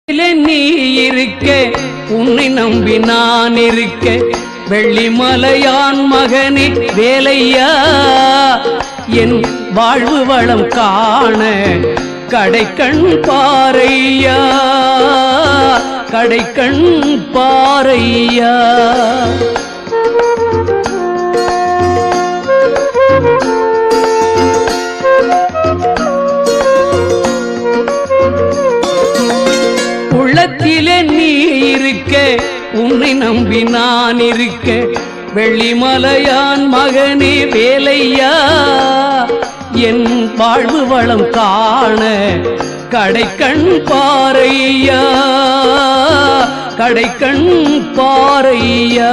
நீ இருக்க உன்னை நம்பி நான் இருக்க வெள்ளிமலையான் மகனே வேலையா என் வாழ்வு வளம் காண கடைக்கண் பாரையா கடைக்கண் பாரையா. உள்ளத்திலே நீ இருக்க உன்னை நம்பி நான் இருக்க வெள்ளிமலையான் மகனே வேலையா என் வாழ்வு வளம் காண கடைக்கண் பாரையா கடைக்கண் பாரையா.